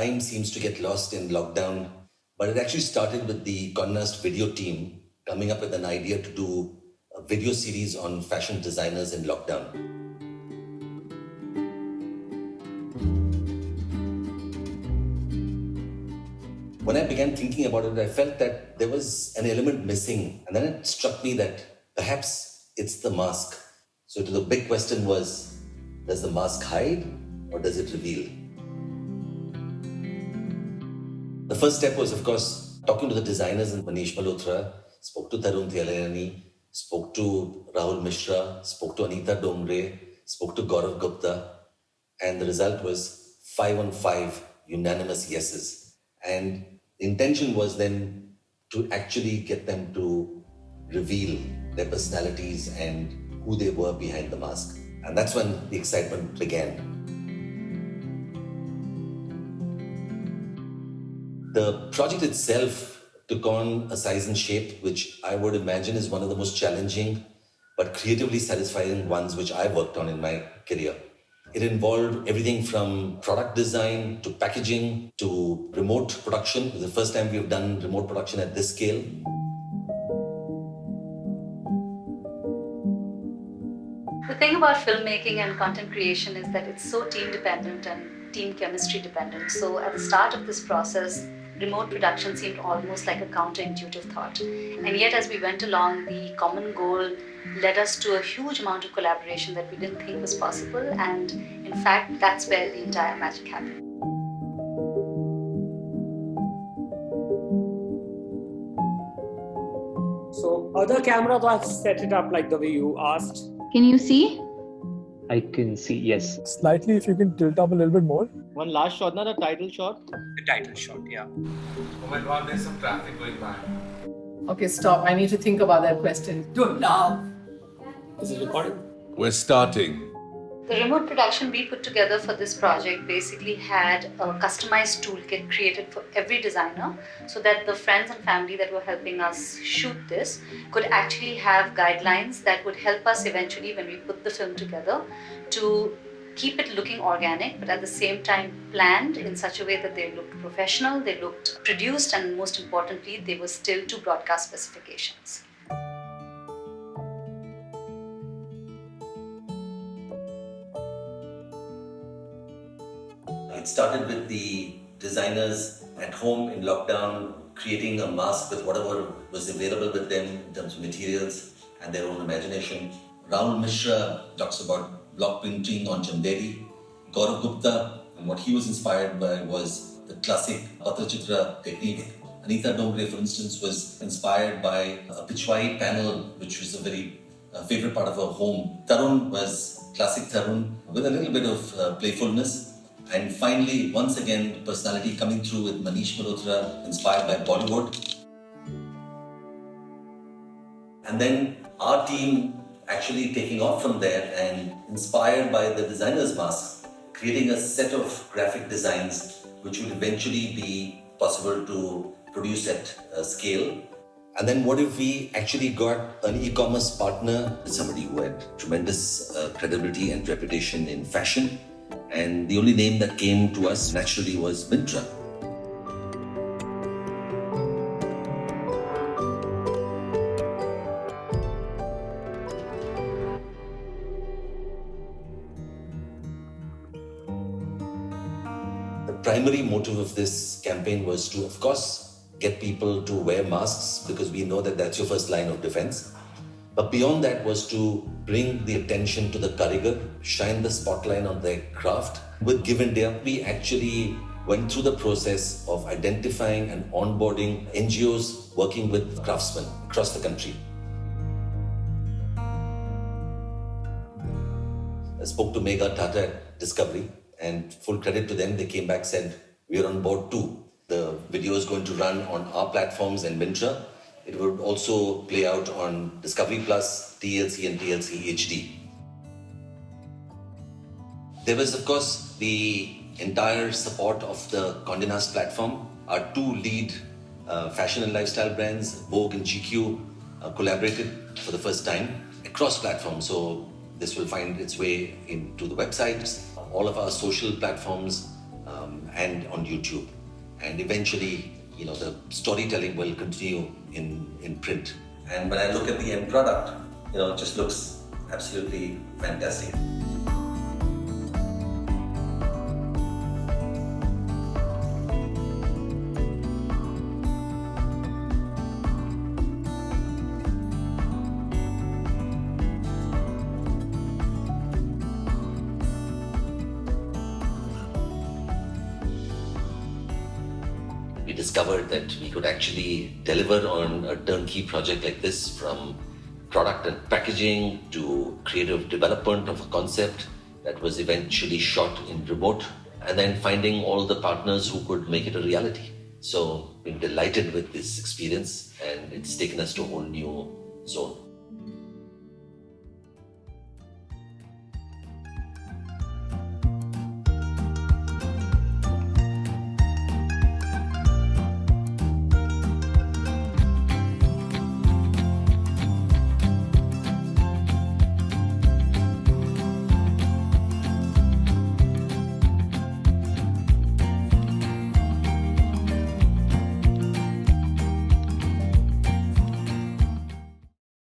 time seems to get lost in lockdown, but it actually started with the Condé Nast video team coming up with an idea to do a video series on fashion designers in lockdown. When I began thinking about it, I felt that there was an element missing, and then it struck me that perhaps it's the mask. So the big question was, does the mask hide or does it reveal? The first step was, of course, talking to the designers in Manish, Malhotra, spoke to Tarun Tahiliani, spoke to Rahul Mishra, spoke to Anita, Dongre, spoke to Gaurav Gupta, and the result was 5 on 5 unanimous yeses. And the intention was then to actually get them to reveal their personalities and who they were behind the mask. And that's when the excitement began. The project itself took on a size and shape which I would imagine is one of the most challenging but creatively satisfying ones which I worked on in my career. It involved everything from product design to packaging to remote production. It was the first time we've done remote production at this scale. The thing about filmmaking and content creation is that it's so team dependent and team chemistry dependent. So at the start of this process, remote production seemed almost like a counterintuitive thought. And yet as we went along, the common goal led us to a huge amount of collaboration that we didn't think was possible. And in fact, that's where the entire magic happened. So other cameras, I've set it up like the way you asked. Can you see? I can see, yes. Slightly, if you can tilt up a little bit more. One last shot, the title shot. The title shot, yeah. Oh my god, there's some traffic going by. Okay, stop. I need to think about that question. Don't laugh. Is it recording? We're starting. The remote production we put together for this project basically had a customized toolkit created for every designer so that the friends and family that were helping us shoot this could actually have guidelines that would help us eventually when we put the film together to keep it looking organic, but at the same time planned in such a way that they looked professional, they looked produced, and most importantly, they were still to broadcast specifications. It started with the designers at home in lockdown creating a mask with whatever was available with them in terms of materials and their own imagination. Rahul Mishra talks about block printing on Chanderi. Gaurav Gupta, and what he was inspired by was the classic Patrachitra technique. Anita Dongre, for instance, was inspired by a Pichwai panel, which was a very favorite part of her home. Tarun was classic Tarun with a little bit of playfulness. And finally, once again, personality coming through with Manish Malhotra, inspired by Bollywood. And then our team actually taking off from there and inspired by the designer's masks, creating a set of graphic designs which would eventually be possible to produce at scale. And then what if we actually got an e-commerce partner, somebody who had tremendous credibility and reputation in fashion. And the only name that came to us naturally was Myntra. The primary motive of this campaign was to, of course, get people to wear masks because we know that that's your first line of defense. But beyond that was to bring the attention to the kaarigar, shine the spotlight on their craft. With Give India, we actually went through the process of identifying and onboarding NGOs working with craftsmen across the country. I spoke to Megha Tata at Discovery, and full credit to them, they came back and said, we're on board too. The video is going to run on our platforms and Myntra. It would also play out on Discovery Plus, TLC and TLC HD. There was, of course, the entire support of the Condé Nast platform. Our two lead fashion and lifestyle brands, Vogue and GQ, collaborated for the first time across platforms. So this will find its way into the websites, all of our social platforms, and on YouTube. And eventually, the storytelling will continue in print. And when I look at the end product, it just looks absolutely fantastic. We discovered that we could actually deliver on a turnkey project like this, from product and packaging to creative development of a concept that was eventually shot in remote, and then finding all the partners who could make it a reality. So we're delighted with this experience, and it's taken us to a whole new zone.